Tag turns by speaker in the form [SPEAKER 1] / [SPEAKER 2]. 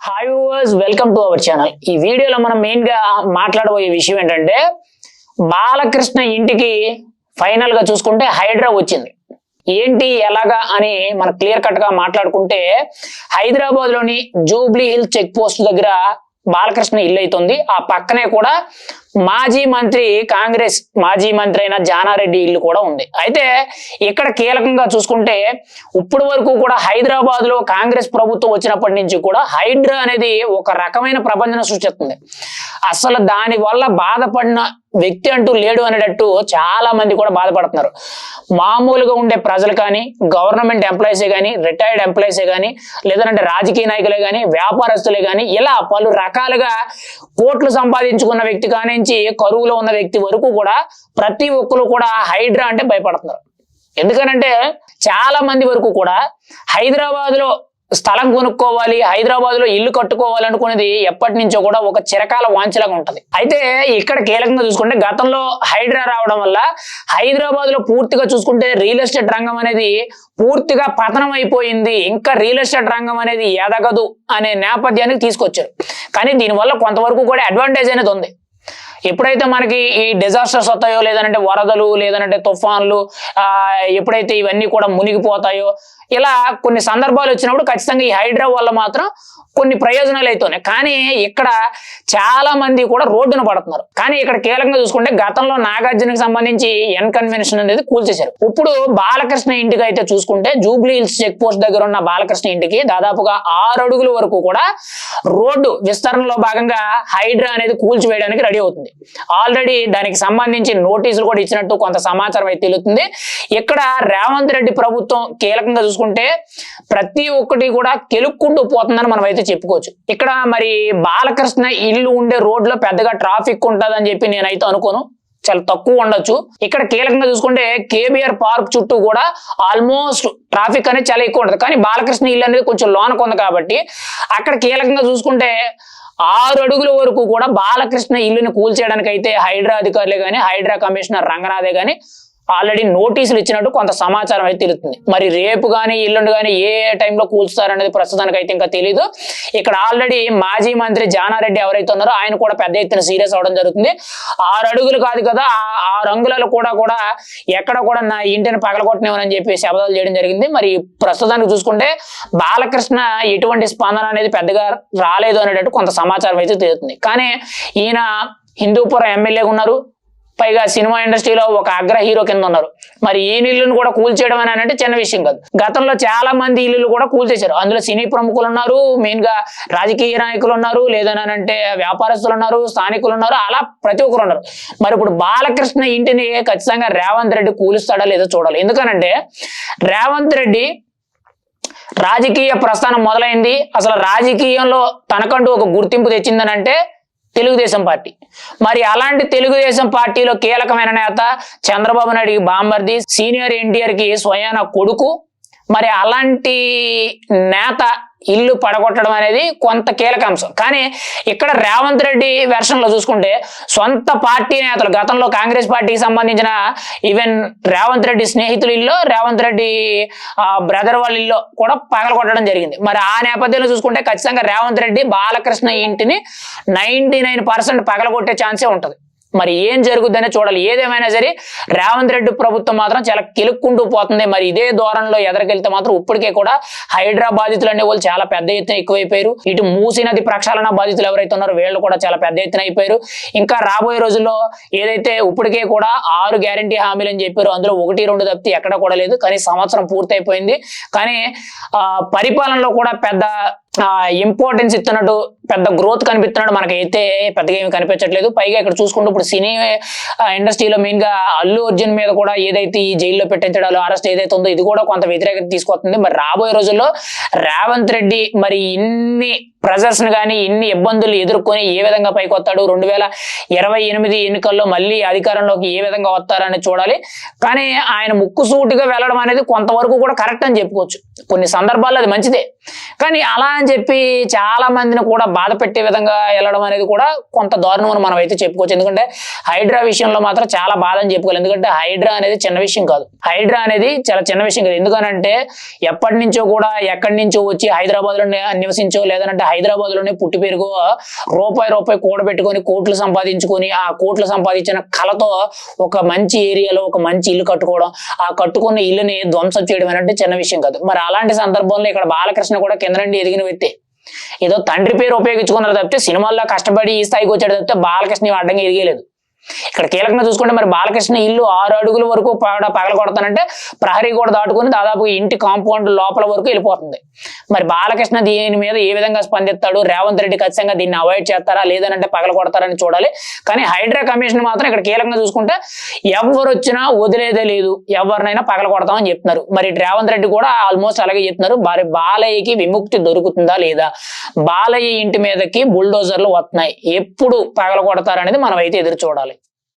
[SPEAKER 1] Hi viewers, welcome to our channel. ఈ వీడియోలో మనం మెయిన్ గా మాట్లాడబోయే విషయం ఏంటంటే బాలకృష్ణ ఇంటికి ఫైనల్ గా చూసుకుంటే హైడ్రా వచ్చింది. ఏంటి ఎలాగా అని మనం క్లియర్ కట్ గా మాట్లాడుకుంటే హైదరాబాద్ లోని జూబ్లీ హిల్స్ చెక్ పోస్ట్ దగ్గర బాలకృష్ణ ఇల్లు అవుతుంది. ఆ పక్కనే కూడా మాజీ మంత్రి కాంగ్రెస్ మాజీ మంత్రి అయిన జానారెడ్డి ఇల్లు కూడా ఉంది. అయితే ఇక్కడ కీలకంగా చూసుకుంటే ఇప్పటి వరకు కూడా హైదరాబాద్ లో కాంగ్రెస్ ప్రభుత్వం వచ్చినప్పటి నుంచి కూడా హైడ్రా అనేది ఒక రకమైన ప్రపంచం సృష్టిస్తుంది. అసలు దాని వల్ల బాధపడిన వ్యక్తి అంటూ లేడు అనేటట్టు చాలా మంది కూడా బాధపడుతున్నారు. మామూలుగా ఉండే ప్రజలు కానీ, గవర్నమెంట్ ఎంప్లాయీసే కానీ, రిటైర్డ్ ఎంప్లాయీసే కానీ, లేదంటే రాజకీయ నాయకులే కానీ, వ్యాపారస్తులే కానీ, ఇలా పలు రకాలుగా కోట్లు సంపాదించుకున్న వ్యక్తి కానీ కరువులో ఉన్న వ్యక్తి వరకు కూడా ప్రతి ఒక్కరు కూడా హైడ్రా అంటే భయపడుతున్నారు. ఎందుకనంటే చాలా మంది వరకు కూడా హైదరాబాద్ లో స్థలం కొనుక్కోవాలి, హైదరాబాద్ లో ఇల్లు కట్టుకోవాలి అనుకునేది ఎప్పటి నుంచో కూడా ఒక చిరకాల వాంఛలాగా ఉంటది. అయితే ఇక్కడ కీలకంగా చూసుకుంటే గతంలో హైడ్రా రావడం వల్ల హైదరాబాద్ లో పూర్తిగా చూసుకుంటే రియల్ ఎస్టేట్ రంగం అనేది పూర్తిగా పతనం అయిపోయింది. ఇంకా రియల్ ఎస్టేట్ రంగం అనేది ఎదగదు అనే నేపథ్యానికి తీసుకొచ్చారు. కానీ దీనివల్ల కొంతవరకు కూడా అడ్వాంటేజ్ అనేది ఉంది. ఎప్పుడైతే మనకి ఈ డిజాస్టర్స్ వస్తాయో, లేదంటే వరదలు, లేదంటే తుఫాన్లు, ఎప్పుడైతే ఇవన్నీ కూడా మునిగిపోతాయో, ఇలా కొన్ని సందర్భాలు వచ్చినప్పుడు ఖచ్చితంగా ఈ హైడ్రా వల్ల మాత్రం కొన్ని ప్రయోజనాలు అవుతున్నాయి. కానీ ఇక్కడ చాలా మంది కూడా రోడ్డున పడుతున్నారు. కానీ ఇక్కడ కీలకంగా చూసుకుంటే గతంలో నాగార్జునకి సంబంధించి ఎన్ కన్వెన్షన్ అనేది కూల్చేశారు. ఇప్పుడు బాలకృష్ణ ఇంటికి అయితే చూసుకుంటే జూబ్లీ హిల్స్ చెక్ పోస్ట్ దగ్గర ఉన్న బాలకృష్ణ ఇంటికి దాదాపుగా 6 అడుగుల వరకు కూడా రోడ్డు విస్తరణలో భాగంగా హైడ్రా అనేది కూల్చివేయడానికి రెడీ అవుతుంది. ఆల్రెడీ దానికి సంబంధించి నోటీసులు కూడా ఇచ్చినట్టు కొంత సమాచారం అయితే తెలుస్తుంది. ఇక్కడ రేవంత్ రెడ్డి ప్రభుత్వం కీలకంగా చూసుకుంటే ప్రతి ఒక్కటి కూడా కెలుక్కుంటూ పోతుందని మనం అయితే చెప్పుకోవచ్చు. ఇక్కడ మరి బాలకృష్ణ ఇల్లు ఉండే రోడ్ లో పెద్దగా ట్రాఫిక్ ఉంటుందని చెప్పి నేనైతే అనుకోను, చాలా తక్కువ ఉండొచ్చు. ఇక్కడ కీలకంగా చూసుకుంటే కేబిఆర్ పార్క్ చుట్టూ కూడా ఆల్మోస్ట్ ట్రాఫిక్ అనేది చాలా ఎక్కువ ఉంటుంది. కానీ బాలకృష్ణ ఇల్లు అనేది కొంచెం లోనకు ఉంది కాబట్టి అక్కడ కీలకంగా చూసుకుంటే 6 అడుగుల వరకు కూడా బాలకృష్ణ ఇల్లుని కూల్చేయడానికి అయితే హైడ్రా అధికారులే కానీ, హైడ్రా కమిషనర్ రంగనాథే కానీ ఆల్రెడీ నోటీసులు ఇచ్చినట్టు కొంత సమాచారం అయితే తెలుస్తుంది. మరి రేపు కానీ ఎల్లుండి కానీ ఏ టైంలో కూల్చుతారనేది ప్రస్తుతానికి అయితే ఇంకా తెలీదు. ఇక్కడ ఆల్రెడీ మాజీ మంత్రి జానారెడ్డి ఎవరైతే ఉన్నారో ఆయన కూడా పెద్ద ఎత్తున సీరియస్ అవడం జరుగుతుంది. 6 అడుగులు కాదు కదా, ఆ రంగులలో కూడా ఎక్కడ కూడా నా ఇంటిని పగలగొట్టనివ్వనని చెప్పి శపథాలు చేయడం జరిగింది. మరి ప్రస్తుతానికి చూసుకుంటే బాలకృష్ణ ఎటువంటి స్పందన అనేది పెద్దగా రాలేదు అనేటట్టు కొంత సమాచారం అయితే తెలుస్తుంది. కానీ ఈయన హిందూపురం ఎమ్మెల్యేగా ఉన్నారు, పైగా సినిమా ఇండస్ట్రీలో ఒక అగ్ర హీరో కింద ఉన్నారు. మరి ఈ ఇల్లును కూడా కూల్చేయడం అని అంటే చిన్న విషయం కాదు. గతంలో చాలా మంది ఇల్లులు కూడా కూల్చేశారు. అందులో సినీ ప్రముఖులు ఉన్నారు, మెయిన్ గా రాజకీయ నాయకులు ఉన్నారు, లేదనంటే వ్యాపారస్తులు ఉన్నారు, స్థానికులు ఉన్నారు, అలా ప్రతి ఒక్కరు ఉన్నారు. మరి ఇప్పుడు బాలకృష్ణ ఇంటిని ఖచ్చితంగా రేవంత్ రెడ్డి కూలుస్తాడా లేదో చూడాలి. ఎందుకనంటే రేవంత్ రెడ్డి రాజకీయ ప్రస్థానం మొదలైంది, అసలు రాజకీయంలో తనకంటూ ఒక గుర్తింపు తెచ్చిందని అంటే తెలుగుదేశం పార్టీ. మరి అలాంటి తెలుగుదేశం పార్టీలో కీలకమైన నేత చంద్రబాబు నాయుడికి బామ్మర్ది, సీనియర్ ఎన్టీఆర్ కి స్వయాన కొడుకు. మరి అలాంటి నేత ఇల్లు పడగొట్టడం అనేది కొంత కీలక అంశం. కానీ ఇక్కడ రేవంత్ రెడ్డి వెర్షన్ లో చూసుకుంటే సొంత పార్టీ నేతలు గతంలో కాంగ్రెస్ పార్టీకి సంబంధించిన ఈవెన్ రేవంత్ రెడ్డి స్నేహితుల ఇల్లు, రేవంత్ రెడ్డి బ్రదర్ వాళ్ళ ఇల్లు కూడా పగలగొట్టడం జరిగింది. మరి ఆ నేపథ్యంలో చూసుకుంటే ఖచ్చితంగా రేవంత్ రెడ్డి బాలకృష్ణ ఇంటిని 99% పగలగొట్టే ఛాన్సే ఉంటుంది. మరి ఏం జరుగుద్దనే చూడాలి. ఏదేమైనా సరే రేవంత్ రెడ్డి ప్రభుత్వం మాత్రం చాలా కెలుక్కుంటూ పోతుంది. మరి ఇదే ధోరణిలో ఎదరికెళ్తే మాత్రం ఇప్పటికే కూడా హైడ్రా బాధితులు అనే వాళ్ళు చాలా పెద్ద ఎత్తున ఎక్కువైపోయారు. ఇటు మూసీ నది ప్రక్షాళన బాధితులు ఎవరైతే ఉన్నారో వీళ్ళు కూడా చాలా పెద్ద ఎత్తున అయిపోయారు. ఇంకా రాబోయే రోజుల్లో ఏదైతే ఇప్పటికే కూడా 6 గ్యారంటీ హామీలు అని చెప్పారు, అందులో 1, 2 తప్పితే ఎక్కడ కూడా లేదు. కానీ సంవత్సరం పూర్తయిపోయింది. కానీ పరిపాలనలో కూడా పెద్ద ఇంపార్టెన్స్ ఇస్తున్నట్టు, పెద్ద గ్రోత్ కనిపిస్తున్నాడు మనకైతే పెద్దగా ఏమి కనిపించట్లేదు. పైగా ఇక్కడ చూసుకుంటూ ఇప్పుడు సినీ ఇండస్ట్రీలో మెయిన్ గా అల్లు అర్జున్ మీద కూడా ఏదైతే ఈ జైల్లో పెట్టించడాలు అరెస్ట్ ఏదైతే ఉందో ఇది కూడా కొంత వ్యతిరేకత తీసుకొస్తుంది. మరి రాబోయే రోజుల్లో రేవంత్ రెడ్డి మరి ఇన్ని ప్రెజర్స్ ని కానీ ఇన్ని ఇబ్బందులు ఎదుర్కొని ఏ విధంగా పైకి వస్తాడు, 2028 ఎన్నికల్లో మళ్ళీ అధికారంలోకి ఏ విధంగా వస్తారని చూడాలి. కానీ ఆయన ముక్కుసూటిగా వెళ్ళడం అనేది కొంతవరకు కూడా కరెక్ట్ అని చెప్పుకోవచ్చు. కొన్ని సందర్భాల్లో అది మంచిదే. కానీ అలా అని చెప్పి చాలా మందిని కూడా బాధ పెట్టే విధంగా వెళ్ళడం అనేది కూడా కొంత దారుణం అని మనం అయితే చెప్పుకోవచ్చు. ఎందుకంటే హైడ్రా విషయంలో మాత్రం చాలా బాధ అని చెప్పుకోవాలి. ఎందుకంటే హైడ్రా అనేది చిన్న విషయం కాదు. హైడ్రా అనేది చాలా చిన్న విషయం కాదు. ఎందుకనంటే ఎప్పటి నుంచో కూడా ఎక్కడి నుంచో వచ్చి హైదరాబాద్ లో నివసించో లేదంటే హైదరాబాద్ లోనే పుట్టి పెరుగు రూపాయి కూడబెట్టుకొని కోట్లు సంపాదించుకొని ఆ కోట్లు సంపాదించిన కళతో ఒక మంచి ఏరియాలో ఒక మంచి ఇల్లు కట్టుకోవడం, ఆ కట్టుకున్న ఇల్లుని ధ్వంసం చేయడం అనేది చిన్న విషయం కాదు. మరి అలాంటి సందర్భంలో ఇక్కడ బాలకృష్ణ కూడా కింద నుండి ఎదిగిన వ్యక్తి. ఏదో తండ్రి పేరు ఉపయోగించుకున్నారు తప్పితే సినిమాల్లో కష్టపడి ఈ స్థాయికి వచ్చాడు తప్పితే బాలకృష్ణ అడ్డంగా ఎదిగలేదు. ఇక్కడ కీలకంగా చూసుకుంటే మరి బాలకృష్ణ ఇల్లు 6 అడుగుల వరకు పగల కొడతానంటే ప్రహరీ కూడా దాటుకుని దాదాపు ఇంటి కాంపౌండ్ లోపల వరకు వెళ్ళిపోతుంది. మరి బాలకృష్ణ దీని మీద ఏ విధంగా స్పందిస్తాడు, రేవంత్ రెడ్డి ఖచ్చితంగా దీన్ని అవాయిడ్ చేస్తారా లేదనంటే పగల కొడతారని చూడాలి. కానీ హైడ్రా కమిషన్ మాత్రం ఇక్కడ కీలకంగా చూసుకుంటే ఎవరు వచ్చినా వదిలేదే లేదు, ఎవరినైనా పగల కొడతామని చెప్తున్నారు. మరి రేవంత్ రెడ్డి కూడా ఆల్మోస్ట్ అలాగే చెప్తున్నారు. మరి బాలయ్యకి విముక్తి దొరుకుతుందా లేదా, బాలయ్య ఇంటి మీదకి బుల్డోజర్లు వస్తున్నాయి, ఎప్పుడు పగల కొడతారనేది మనం అయితే ఎదురు చూడాలి.